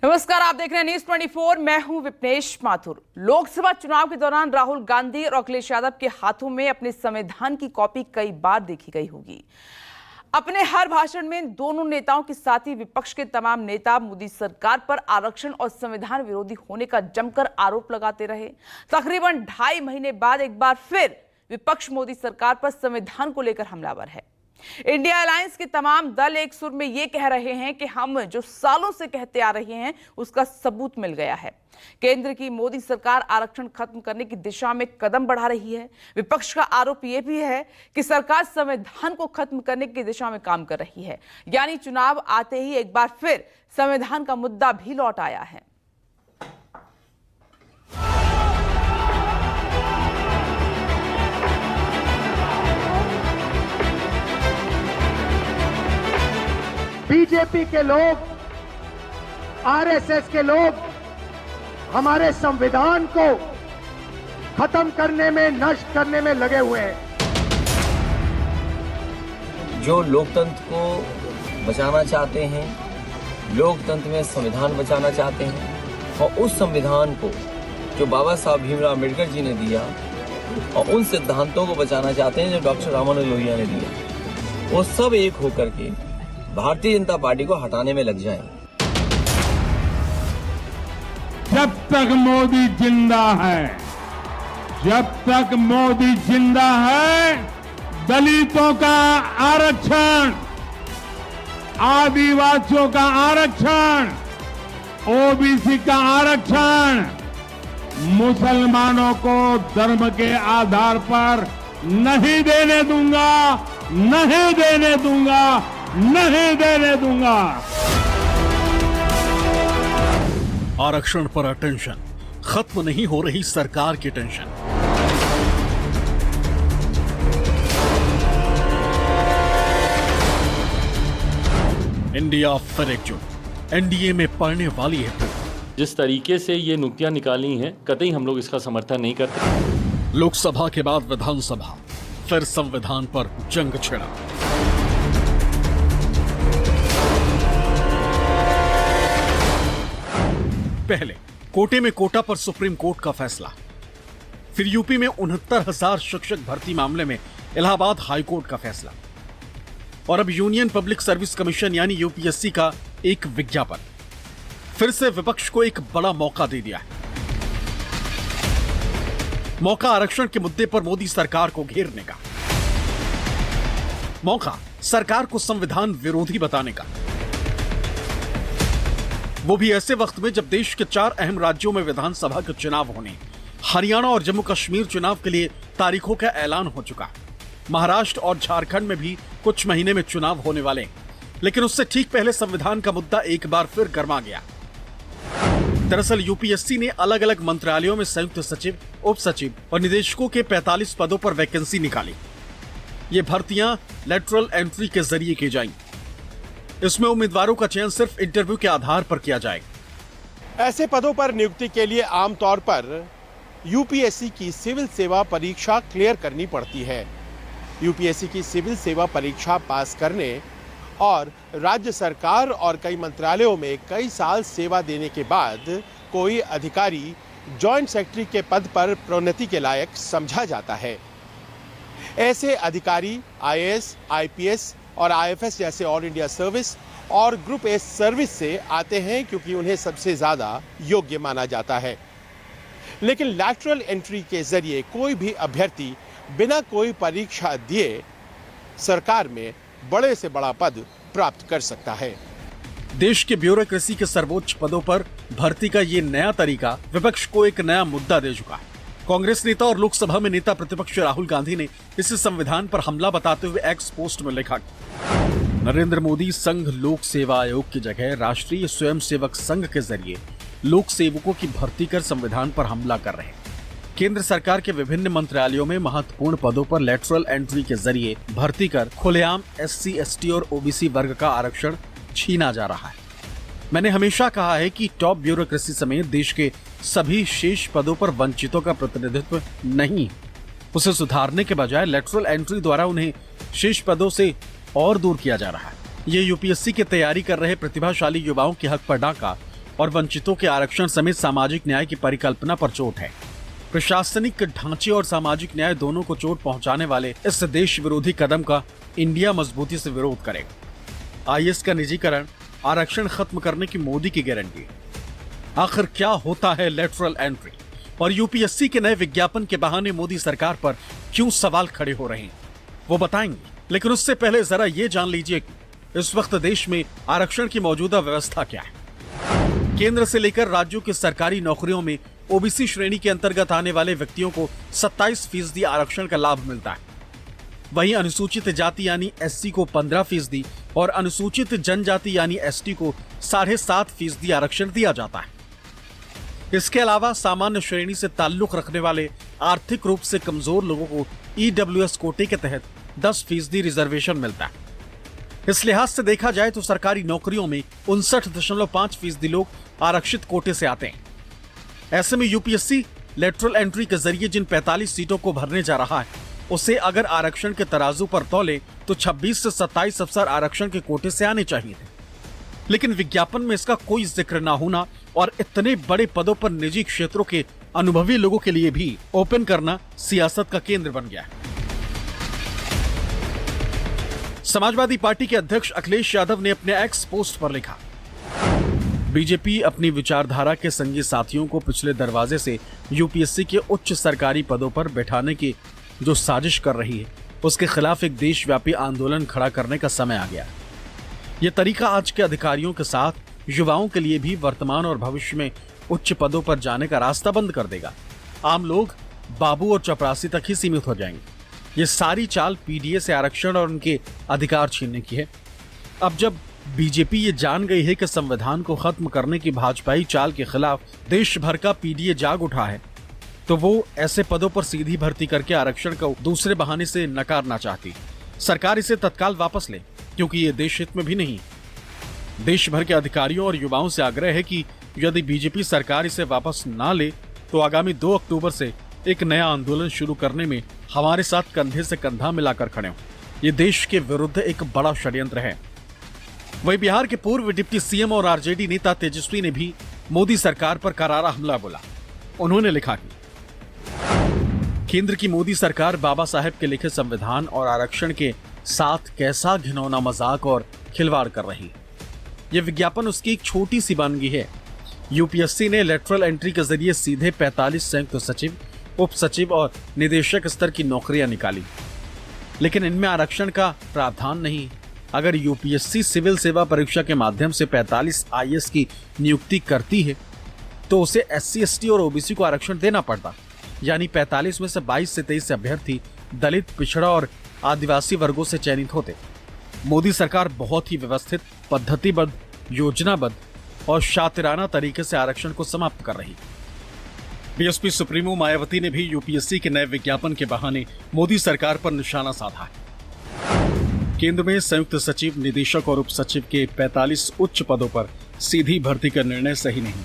नमस्कार, आप देख रहे हैं न्यूज 24। मैं हूं विपनेश माथुर। लोकसभा चुनाव के दौरान राहुल गांधी और अखिलेश यादव के हाथों में अपने संविधान की कॉपी कई बार देखी गई होगी। अपने हर भाषण में दोनों नेताओं के साथ ही विपक्ष के तमाम नेता मोदी सरकार पर आरक्षण और संविधान विरोधी होने का जमकर आरोप लगाते रहे। तकरीबन 2.5 महीने बाद एक बार फिर विपक्ष मोदी सरकार पर संविधान को लेकर हमलावर है। इंडिया अलायंस के तमाम दल एक सुर में ये कह रहे हैं कि हम जो सालों से कहते आ रहे हैं उसका सबूत मिल गया है। केंद्र की मोदी सरकार आरक्षण खत्म करने की दिशा में कदम बढ़ा रही है। विपक्ष का आरोप यह भी है कि सरकार संविधान को खत्म करने की दिशा में काम कर रही है। यानी चुनाव आते ही एक बार फिर संविधान का मुद्दा भी लौट आया है। बीजेपी के लोग, आरएसएस के लोग हमारे संविधान को खत्म करने में, नष्ट करने में लगे हुए हैं। जो लोकतंत्र को बचाना चाहते हैं, लोकतंत्र में संविधान बचाना चाहते हैं और उस संविधान को जो बाबा साहब भीमराव अम्बेडकर जी ने दिया और उन सिद्धांतों को बचाना चाहते हैं जो डॉक्टर रामानुज लोहिया ने दिया, वो सब एक होकर के भारतीय जनता पार्टी को हटाने में लग जाएं। जब तक मोदी जिंदा है, जब तक मोदी जिंदा है, दलितों का आरक्षण, आदिवासियों का आरक्षण, ओबीसी का आरक्षण, मुसलमानों को धर्म के आधार पर नहीं देने दूंगा, नहीं देने दूंगा, नहीं देने दूंगा। आरक्षण पर अटेंशन, खत्म नहीं हो रही सरकार की टेंशन। इंडिया फिर एकजुट, एनडीए में पड़ने वाली है। जिस तरीके से ये नुक्तियां निकाली हैं, कतई हम लोग इसका समर्थन नहीं करते। लोकसभा के बाद विधानसभा, फिर संविधान पर जंग छिड़ा। पहले कोटे में कोटा पर सुप्रीम कोर्ट का फैसला, फिर यूपी में 69,000 शिक्षक भर्ती मामले में इलाहाबाद हाई कोर्ट का फैसला, और अब यूनियन पब्लिक सर्विस कमीशन यानी यूपीएससी का एक विज्ञापन फिर से विपक्ष को एक बड़ा मौका दे दिया है। मौका आरक्षण के मुद्दे पर मोदी सरकार को घेरने का, मौका सरकार को संविधान विरोधी बताने का, वो भी ऐसे वक्त में जब देश के 4 अहम राज्यों में विधानसभा के चुनाव होने, हरियाणा और जम्मू कश्मीर चुनाव के लिए तारीखों का ऐलान हो चुका। महाराष्ट्र और झारखंड में भी कुछ महीने में चुनाव होने वाले, लेकिन उससे ठीक पहले संविधान का मुद्दा एक बार फिर गर्मा गया। दरअसल यूपीएससी ने अलग अलग मंत्रालयों में संयुक्त सचिव, उप सचिव और निदेशकों के 45 पदों पर वैकेंसी निकाली। ये भर्तियां लेटरल एंट्री के जरिए की जाएंगी। इसमें उम्मीदवारों का चयन सिर्फ इंटरव्यू के आधार पर किया जाएगा। ऐसे पदों पर नियुक्ति के लिए आमतौर पर यूपीएससी की सिविल सेवा परीक्षा क्लियर करनी पड़ती है। यूपीएससी की सिविल सेवा परीक्षा पास करने और राज्य सरकार और कई मंत्रालयों में कई साल सेवा देने के बाद कोई अधिकारी जॉइंट सेक्रेटरी के पद पर प्रोन्नति के लायक समझा जाता है। ऐसे अधिकारी आईएएस, आईपीएस और आईएफएस जैसे ऑल इंडिया सर्विस और ग्रुप ए सर्विस से आते हैं क्योंकि उन्हें सबसे ज्यादा योग्य माना जाता है। लेकिन लैटरल एंट्री के जरिए कोई भी अभ्यर्थी बिना कोई परीक्षा दिए सरकार में बड़े से बड़ा पद प्राप्त कर सकता है। देश के ब्यूरोक्रेसी के सर्वोच्च पदों पर भर्ती का ये नया तरीका विपक्ष को एक नया मुद्दा दे चुका है। कांग्रेस नेता और लोकसभा में नेता प्रतिपक्ष राहुल गांधी ने इस संविधान पर हमला बताते हुए एक्स पोस्ट में लिखा, नरेंद्र मोदी संघ लोक सेवा आयोग की जगह राष्ट्रीय स्वयंसेवक संघ के जरिए लोक सेवकों की भर्ती कर संविधान पर हमला कर रहे हैं। केंद्र सरकार के विभिन्न मंत्रालयों में महत्वपूर्ण पदों पर लेटरल एंट्री के जरिए भर्ती कर खुलेआम एससी, एसटी और ओबीसी वर्ग का आरक्षण छीना जा रहा है। मैंने हमेशा कहा है कि टॉप ब्यूरोक्रेसी समेत देश के सभी शेष पदों पर वंचितों का प्रतिनिधित्व नहीं, उसे सुधारने के बजाय लेटरल एंट्री द्वारा उन्हें शेष पदों से और दूर किया जा रहा है। ये यूपीएससी की तैयारी कर रहे प्रतिभाशाली युवाओं के हक पर डाका और वंचितों के आरक्षण समेत सामाजिक न्याय की परिकल्पना पर चोट है। प्रशासनिक ढांचे और सामाजिक न्याय दोनों को चोट पहुंचाने वाले इस देश विरोधी कदम का इंडिया मजबूती से विरोध करेगा। आईएएस का निजीकरण, आरक्षण खत्म करने की मोदी की गारंटी। आखिर क्या होता है लेटरल एंट्री और यूपीएससी के नए विज्ञापन के बहाने मोदी सरकार पर क्यों सवाल खड़े हो रहे हैं, वो बताएंगे। लेकिन उससे पहले जरा ये जान लीजिए कि इस वक्त देश में आरक्षण की मौजूदा व्यवस्था क्या है। केंद्र से लेकर राज्यों की सरकारी नौकरियों में ओबीसी श्रेणी के अंतर्गत आने वाले व्यक्तियों को 27% आरक्षण का लाभ मिलता है। वहीं अनुसूचित जाति यानी एससी को 15% और अनुसूचित जनजाति यानी एसटी को 7.5% आरक्षण दिया जाता है। इसके अलावा सामान्य श्रेणी से ताल्लुक रखने वाले आर्थिक रूप से कमजोर लोगों को ईडब्ल्यूएस कोटे के तहत 10% रिजर्वेशन मिलता है। इस लिहाज से देखा जाए तो सरकारी नौकरियों में 59.5% लोग आरक्षित कोटे से आते हैं। ऐसे में यूपीएससी लेटरल एंट्री के जरिए जिन 45 सीटों को भरने जा रहा है, उसे अगर आरक्षण के तराजू पर तौले तो 26 से 27 अफसर आरक्षण के कोटे से आने चाहिए थे। लेकिन विज्ञापन में इसका कोई जिक्र ना होना और इतने बड़े पदों पर निजी क्षेत्रों के अनुभवी लोगों के लिए भी ओपन करना सियासत का केंद्र बन गया है। समाजवादी पार्टी के अध्यक्ष अखिलेश यादव ने अपने एक्स पोस्ट पर लिखा, बीजेपी अपनी विचारधारा के संगी साथियों को पिछले दरवाजे से यूपीएससी के उच्च सरकारी पदों पर बैठाने की जो साजिश कर रही है, उसके खिलाफ एक देशव्यापी आंदोलन खड़ा करने का समय आ गया। यह तरीका आज के अधिकारियों के साथ युवाओं के लिए भी वर्तमान और भविष्य में उच्च पदों पर जाने का रास्ता बंद कर देगा। आम लोग बाबू और चपरासी तक ही सीमित हो जाएंगे। ये सारी चाल पीडीए से आरक्षण और उनके अधिकार छीनने की है। अब जब बीजेपी ये जान गई है कि संविधान को खत्म करने की भाजपाई चाल के खिलाफ देश भर का पीडीए जाग उठा है, तो वो ऐसे पदों पर सीधी भर्ती करके आरक्षण को दूसरे बहाने से नकारना चाहती। सरकार इसे तत्काल वापस ले, क्योंकि ये देश हित में भी नहीं। देश भर के अधिकारियों और युवाओं से आग्रह है कि यदि बीजेपी सरकार इसे वापस ना ले तो आगामी 2 अक्टूबर से एक नया आंदोलन शुरू करने में हमारे साथ कंधे से कंधा मिलाकर खड़े हों। ये देश के विरुद्ध एक बड़ा षड्यंत्र है। वहीं बिहार के पूर्व डिप्टी सीएम और आरजेडी नेता तेजस्वी ने भी मोदी सरकार पर करारा हमला बोला। उन्होंने लिखा कि केंद्र की मोदी सरकार बाबा साहेब के लिखे संविधान और आरक्षण के साथ कैसा घिनौना मजाक और खिलवाड़ कर रही है। यह विज्ञापन उसकी एक छोटी सी वानगी है। यूपीएससी ने लेटरल एंट्री के जरिए सीधे 45 संयुक्त सचिव, उप सचिव और निदेशक स्तर की नौकरियां निकाली, लेकिन इनमें आरक्षण का प्रावधान नहीं। अगर यूपीएससी सिविल सेवा परीक्षा के माध्यम से 45 आईएएस की नियुक्ति करती है तो उसे एससी, एसटी और ओबीसी को आरक्षण देना पड़ता, यानी 45 में से 22 से 23 अभ्यर्थी दलित, पिछड़ा और आदिवासी वर्गों से चयनित होते। मोदी सरकार बहुत ही व्यवस्थित, पद्धतिबद्ध, योजनाबद्ध और शातिराना तरीके से आरक्षण को समाप्त कर रही। बीएसपी सुप्रीमो मायावती ने भी यूपीएससी के नए विज्ञापन के बहाने मोदी सरकार पर निशाना साधा है। केंद्र में संयुक्त सचिव, निदेशक और उप सचिव के 45 उच्च पदों पर सीधी भर्ती का निर्णय सही नहीं,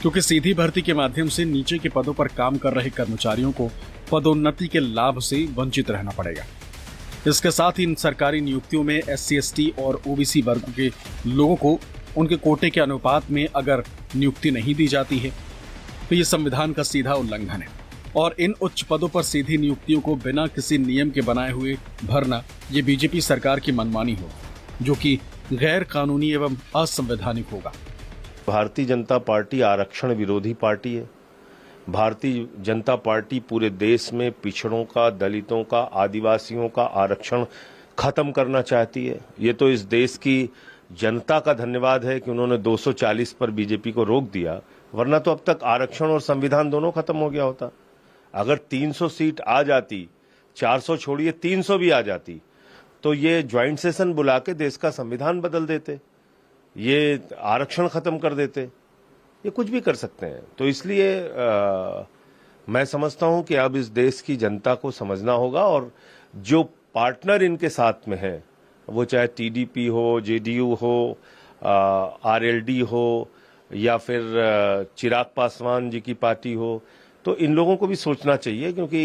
क्योंकि सीधी भर्ती के माध्यम से नीचे के पदों पर काम कर रहे कर्मचारियों को पदोन्नति के लाभ से वंचित रहना पड़ेगा। इसके साथ ही इन सरकारी नियुक्तियों में एससी, एसटी और ओबीसी वर्ग के लोगों को उनके कोटे के अनुपात में अगर नियुक्ति नहीं दी जाती है तो ये संविधान का सीधा उल्लंघन है। और इन उच्च पदों पर सीधी नियुक्तियों को बिना किसी नियम के बनाए हुए भरना ये बीजेपी सरकार की मनमानी हो, जो कि गैर कानूनी एवं असंवैधानिक होगा। भारतीय जनता पार्टी आरक्षण विरोधी पार्टी है। भारतीय जनता पार्टी पूरे देश में पिछड़ों का, दलितों का, आदिवासियों का आरक्षण खत्म करना चाहती है। ये तो इस देश की जनता का धन्यवाद है कि उन्होंने 240 पर बीजेपी को रोक दिया, वरना तो अब तक आरक्षण और संविधान दोनों खत्म हो गया होता। अगर 300 सीट आ जाती, 400 छोड़िए 300 भी आ जाती, तो ये ज्वाइंट सेशन बुला के देश का संविधान बदल देते, ये आरक्षण खत्म कर देते, ये कुछ भी कर सकते हैं। तो इसलिए मैं समझता हूं कि अब इस देश की जनता को समझना होगा और जो पार्टनर इनके साथ में है, वो चाहे टीडीपी हो, जेडीयू हो, आरएलडी हो या फिर चिराग पासवान जी की पार्टी हो, तो इन लोगों को भी सोचना चाहिए, क्योंकि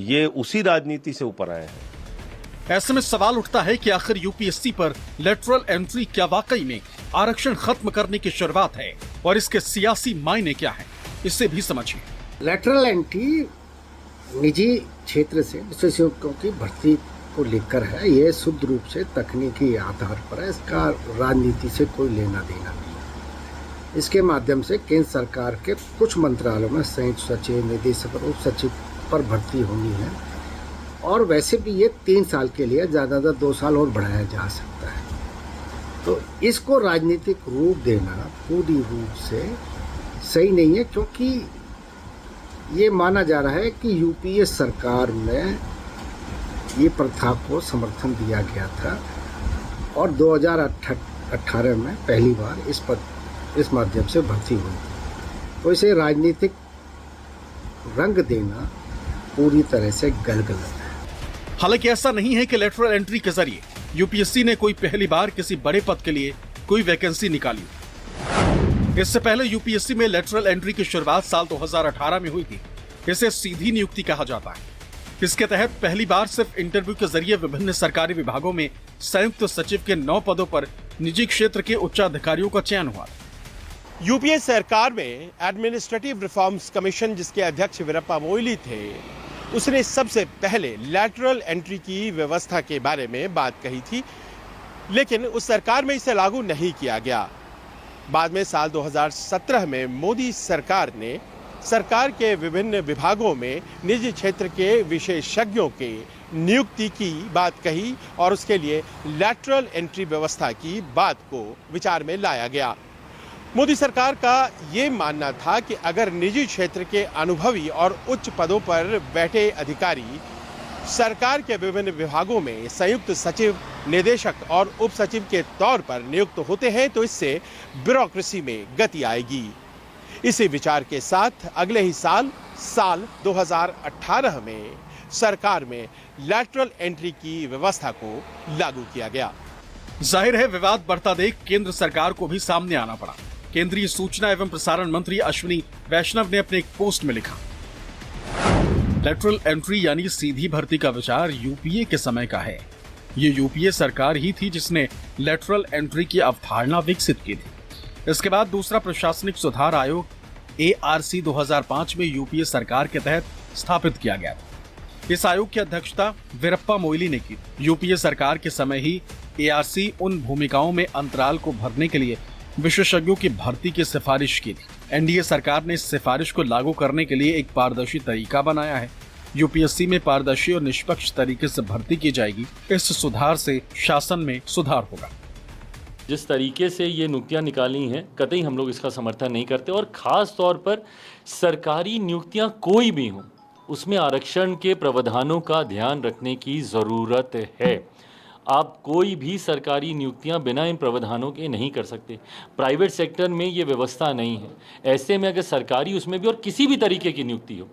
ये उसी राजनीति से ऊपर आए हैं। ऐसे में सवाल उठता है कि आखिर यूपीएससी पर लेटरल एंट्री क्या वाकई में आरक्षण खत्म करने की शुरुआत है और इसके सियासी मायने क्या हैं, इसे भी समझिए। लेटरल एंट्री निजी क्षेत्र से विशेषज्ञों की भर्ती को लेकर है। यह शुद्ध रूप से तकनीकी आधार पर है। इसका राजनीति से कोई लेना देना नहीं है। इसके माध्यम से केंद्र सरकार के कुछ मंत्रालयों में संयुक्त सचिव, निदेशक और उप सचिव पर भर्ती होनी है और वैसे भी ये 3 साल के लिए ज़्यादा 2 साल और बढ़ाया जा सकता है। तो इसको राजनीतिक रूप देना पूरी रूप से सही नहीं है, क्योंकि ये माना जा रहा है कि यूपीए सरकार में ये प्रथा को समर्थन दिया गया था और 2018 में पहली बार इस माध्यम से भर्ती हुई। तो इसे राजनीतिक रंग देना पूरी तरह से गलत है। हालांकि ऐसा नहीं है कि लेटरल एंट्री के जरिए यूपीएससी ने कोई पहली बार किसी बड़े पद के लिए कोई वैकेंसी निकाली। इससे पहले यूपीएससी में लेटरल एंट्री की शुरुआत साल 2018 में हुई थी। इसे सीधी नियुक्ति कहा जाता है। इसके तहत पहली बार सिर्फ इंटरव्यू के जरिए विभिन्न सरकारी विभागों में संयुक्त सचिव के 9 पदों पर निजी क्षेत्र के उच्चाधिकारियों का चयन हुआ। यूपीए सरकार में एडमिनिस्ट्रेटिव रिफॉर्म्स कमीशन, जिसके अध्यक्ष वीरप्पा मोइली थे, उसने सबसे पहले लैटरल एंट्री की व्यवस्था के बारे में बात कही थी, लेकिन उस सरकार में इसे लागू नहीं किया गया। बाद में साल 2017 में मोदी सरकार ने सरकार के विभिन्न विभागों में निजी क्षेत्र के विशेषज्ञों के नियुक्ति की बात कही और उसके लिए लैटरल एंट्री व्यवस्था की बात को विचार में लाया गया। मोदी सरकार का ये मानना था कि अगर निजी क्षेत्र के अनुभवी और उच्च पदों पर बैठे अधिकारी सरकार के विभिन्न विभागों में संयुक्त सचिव, निदेशक और उप सचिव के तौर पर नियुक्त होते हैं तो इससे ब्यूरोक्रेसी में गति आएगी। इसी विचार के साथ अगले ही साल 2018 में सरकार में लैटरल एंट्री की व्यवस्था को लागू किया गया। जाहिर है विवाद बढ़ता देख केंद्र सरकार को भी सामने आना पड़ा। केंद्रीय सूचना एवं प्रसारण मंत्री अश्विनी वैष्णव ने अपने एक पोस्ट में लिखा, लेटरल एंट्री यानी सीधी भर्ती का विचार यूपीए के समय का है। ये यूपीए सरकार ही थी जिसने लेटरल एंट्री की अवधारणा विकसित की थी। इसके बाद दूसरा प्रशासनिक सुधार आयोग ARC 2005 में यूपीए सरकार के तहत स्थापित किया गया था। इस आयोग की अध्यक्षता वीरप्पा मोइली ने की। यूपीए सरकार के समय ही ARC उन भूमिकाओं में अंतराल को भरने के लिए विशेषज्ञों की भर्ती की सिफारिश की थी। एनडीए सरकार ने इस सिफारिश को लागू करने के लिए एक पारदर्शी तरीका बनाया है। यूपीएससी में पारदर्शी और निष्पक्ष तरीके से भर्ती की जाएगी। इस सुधार से शासन में सुधार होगा। जिस तरीके से ये नियुक्तियां निकाली हैं, कतई हम लोग इसका समर्थन नहीं करते और ख़ास तौर पर सरकारी नियुक्तियां कोई भी हों, उसमें आरक्षण के प्रावधानों का ध्यान रखने की ज़रूरत है। आप कोई भी सरकारी नियुक्तियां बिना इन प्रावधानों के नहीं कर सकते। प्राइवेट सेक्टर में ये व्यवस्था नहीं है। ऐसे में अगर सरकारी उसमें भी और किसी भी तरीके की नियुक्ति हो,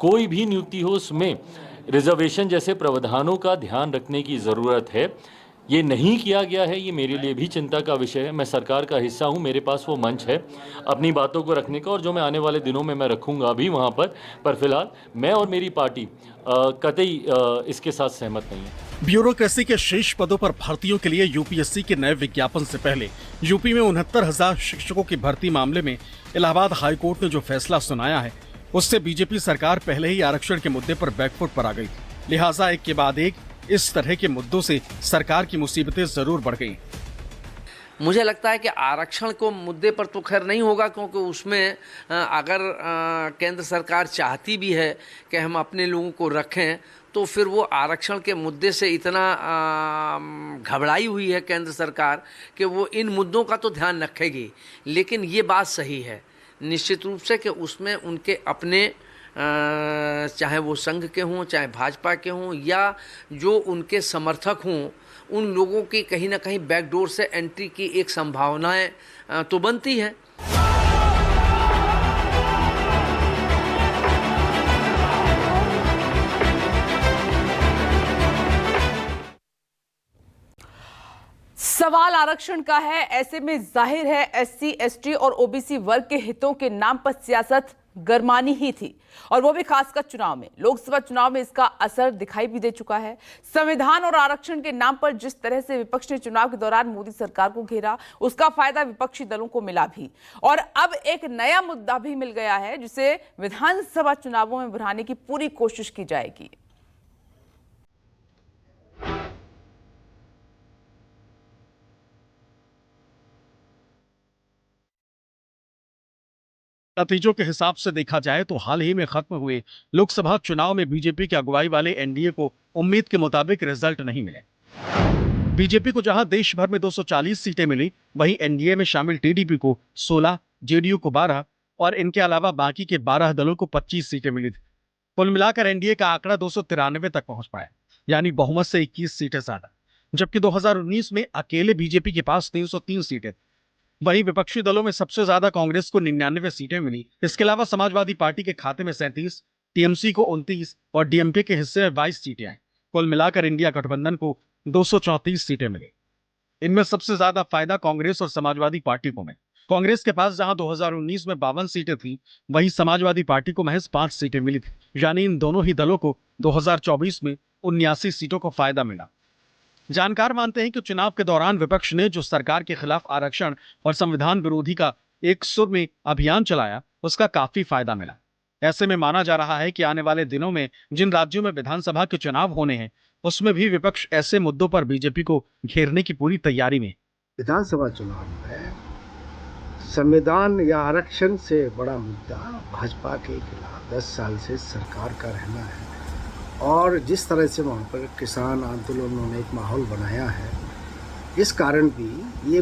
कोई भी नियुक्ति हो, उसमें रिजर्वेशन जैसे प्रावधानों का ध्यान रखने की ज़रूरत है। ये नहीं किया गया है, ये मेरे लिए भी चिंता का विषय है। मैं सरकार का हिस्सा हूँ, मेरे पास वो मंच है अपनी बातों को रखने का और जो मैं आने वाले दिनों में मैं रखूँगा भी वहाँ पर फिलहाल मैं और मेरी पार्टी कतई इसके साथ सहमत नहीं है। ब्यूरोक्रेसी के शीर्ष पदों पर भर्तियों के लिए यूपीएससी के नए विज्ञापन से पहले यूपी में 69,000 शिक्षकों की भर्ती मामले में इलाहाबाद हाईकोर्ट ने जो फैसला सुनाया है, उससे बीजेपी सरकार पहले ही आरक्षण के मुद्दे पर बैकफुट पर आ गई। लिहाजा एक के बाद एक इस तरह के मुद्दों से सरकार की मुसीबतें जरूर बढ़ गई। मुझे लगता है कि आरक्षण को मुद्दे पर तो खैर नहीं होगा, क्योंकि उसमें अगर केंद्र सरकार चाहती भी है कि हम अपने लोगों को रखें, तो फिर वो आरक्षण के मुद्दे से इतना घबराई हुई है केंद्र सरकार कि वो इन मुद्दों का तो ध्यान रखेगी। लेकिन ये बात सही है निश्चित रूप से कि उसमें उनके अपने चाहे वो संघ के हों, चाहे भाजपा के हों, या जो उनके समर्थक हों, उन लोगों की कहीं ना कहीं बैकडोर से एंट्री की एक संभावनाएं तो बनती है। सवाल आरक्षण का है। ऐसे में जाहिर है SC, ST और OBC वर्ग के हितों के नाम पर सियासत गरमानी ही थी, और वो भी खासकर चुनाव में। लोकसभा चुनाव में इसका असर दिखाई भी दे चुका है। संविधान और आरक्षण के नाम पर जिस तरह से विपक्ष ने चुनाव के दौरान मोदी सरकार को घेरा, उसका फायदा विपक्षी दलों को मिला भी, और अब एक नया मुद्दा भी मिल गया है जिसे विधानसभा चुनावों में बढ़ाने की पूरी कोशिश की जाएगी। नतीजों के हिसाब से देखा जाए तो हाल ही में खत्म हुए लोकसभा चुनाव में बीजेपी की अगुवाई वाले एनडीए को उम्मीद के मुताबिक रिजल्ट नहीं मिले। बीजेपी को जहां देश भर में 240 सीटें मिली, वहीं एनडीए में शामिल टीडीपी को 16, जेडीयू को 12 और इनके अलावा बाकी के 12 दलों को 25 सीटें मिली थी। कुल मिलाकर एनडीए का आंकड़ा 293 तक पहुंच पाया, यानी बहुमत से 21 सीटें ज्यादा। जबकि 2019 में अकेले बीजेपी के पास 303 सीटें। वहीं विपक्षी दलों में सबसे ज्यादा कांग्रेस को 99 सीटें मिली। इसके अलावा समाजवादी पार्टी के खाते में 37, टीएमसी को 29 और डीएमके के हिस्से में 22 सीटें आई। कुल मिलाकर इंडिया गठबंधन को 234 सीटें मिली। इनमें सबसे ज्यादा फायदा कांग्रेस और समाजवादी पार्टी को मिला। कांग्रेस के पास जहां 2019 में 52 सीटें थी, वहीं समाजवादी पार्टी को महज 5 सीटें मिली थी, यानी इन दोनों ही दलों को 2024 में 79 सीटों का फायदा मिला। जानकार मानते हैं कि चुनाव के दौरान विपक्ष ने जो सरकार के खिलाफ आरक्षण और संविधान विरोधी का एक सुर में अभियान चलाया, उसका काफी फायदा मिला। ऐसे में माना जा रहा है कि आने वाले दिनों में जिन राज्यों में विधानसभा के चुनाव होने हैं, उसमें भी विपक्ष ऐसे मुद्दों पर बीजेपी को घेरने की पूरी तैयारी में। विधानसभा चुनाव में संविधान या आरक्षण से बड़ा मुद्दा भाजपा के खिलाफ 10 साल से सरकार का रहना है, और जिस तरह से वहाँ पर किसान आंदोलनों ने एक माहौल बनाया है, इस कारण भी ये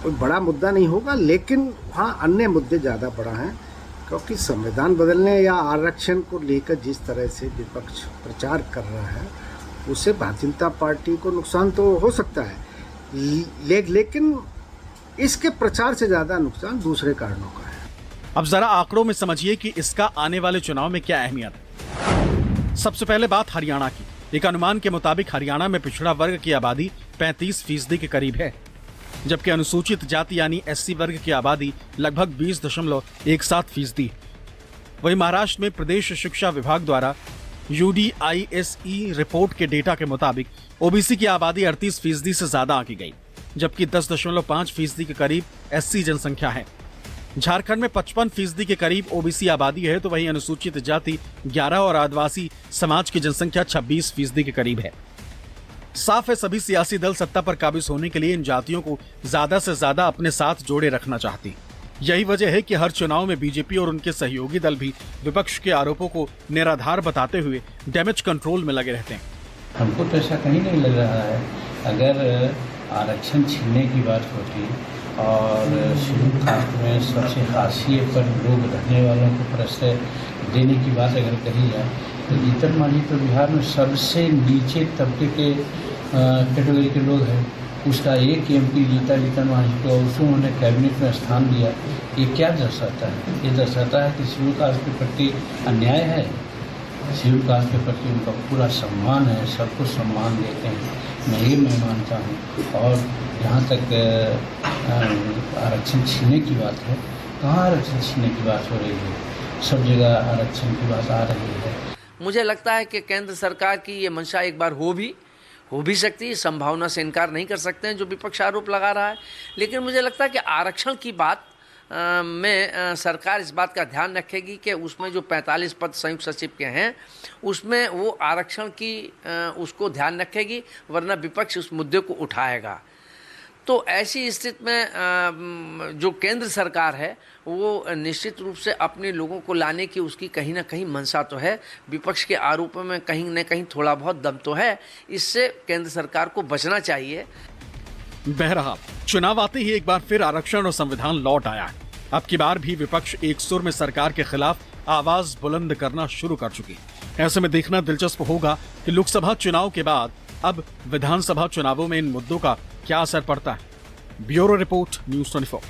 कोई बड़ा मुद्दा नहीं होगा। लेकिन वहाँ अन्य मुद्दे ज़्यादा बड़ा हैं, क्योंकि संविधान बदलने या आरक्षण को लेकर जिस तरह से विपक्ष प्रचार कर रहा है, उससे भारतीय जनता पार्टी को नुकसान तो हो सकता है, लेकिन इसके प्रचार से ज़्यादा नुकसान दूसरे कारणों का है। अब जरा आंकड़ों में समझिए कि इसका आने वाले चुनाव में क्या अहमियत है। सबसे पहले बात हरियाणा की। एक अनुमान के मुताबिक हरियाणा में पिछड़ा वर्ग की आबादी 35% के करीब है, जबकि अनुसूचित जाति यानी एससी वर्ग की आबादी लगभग 20.17%। वहीं महाराष्ट्र में प्रदेश शिक्षा विभाग द्वारा UDISE रिपोर्ट के डेटा के मुताबिक ओबीसी की आबादी 38% से ज्यादा आंकी गई, जबकि 10.5% के करीब एससी जनसंख्या है। झारखंड में 55% के करीब ओबीसी आबादी है, तो वहीं अनुसूचित जाति 11 और आदिवासी समाज की जनसंख्या 26% के करीब है। साफ है, सभी सियासी दल सत्ता पर काबिज होने के लिए इन जातियों को ज्यादा से ज्यादा अपने साथ जोड़े रखना चाहती। यही वजह है कि हर चुनाव में बीजेपी और उनके सहयोगी दल भी विपक्ष के आरोपों को निराधार बताते हुए डैमेज कंट्रोल में लगे रहते हैं। हमको तो ऐसा कहीं नहीं लग रहा है। अगर आरक्षण छीनने की बात होती और शेड्यूल कास्ट में सबसे हाशिए पर लोग रहने वालों को प्रश्रय देने की बात अगर कही जाए, तो जीतन मांझी तो बिहार में सबसे नीचे तबके के कैटेगरी के लोग हैं। उसका एक एमपी जीता जीतन मांझी को, उसको उन्होंने कैबिनेट में स्थान दिया। ये क्या दर्शाता है? ये दर्शाता है कि शेड्यूल कास्ट के प्रति अन्याय है। शेड्यूल कास्ट के प्रति उनका पूरा सम्मान है, सबको सम्मान देते हैं, मैं मानता हूँ। और जहाँ तक आरक्षण छीनने की बात है, कहाँ आरक्षण छीनने की बात हो रही है? सब जगह आरक्षण की बात आ रही है। मुझे लगता है कि केंद्र सरकार की ये मंशा एक बार हो भी सकती है, संभावना से इनकार नहीं कर सकते हैं जो विपक्ष आरोप लगा रहा है। लेकिन मुझे लगता है कि आरक्षण की बात में सरकार इस बात का ध्यान रखेगी कि उसमें जो 45 पद संयुक्त सचिव के हैं, उसमें वो आरक्षण की उसको ध्यान रखेगी, वरना विपक्ष उस मुद्दे को उठाएगा। तो ऐसी स्थिति में जो केंद्र सरकार है, वो निश्चित रूप से अपने लोगों को लाने की उसकी कहीं ना कहीं मंशा तो है। विपक्ष के आरोपों में कहीं न कहीं थोड़ा बहुत दम तो है। इससे केंद्र सरकार को बचना चाहिए। बहरहाल चुनाव आते ही एक बार फिर आरक्षण और संविधान लौट आया है। अब की बार भी विपक्ष एक सुर में सरकार के खिलाफ आवाज बुलंद करना शुरू कर चुकी है। ऐसे में देखना दिलचस्प होगा कि लोकसभा चुनाव के बाद अब विधानसभा चुनावों में इन मुद्दों का क्या असर पड़ता है। Bureau report, news 24।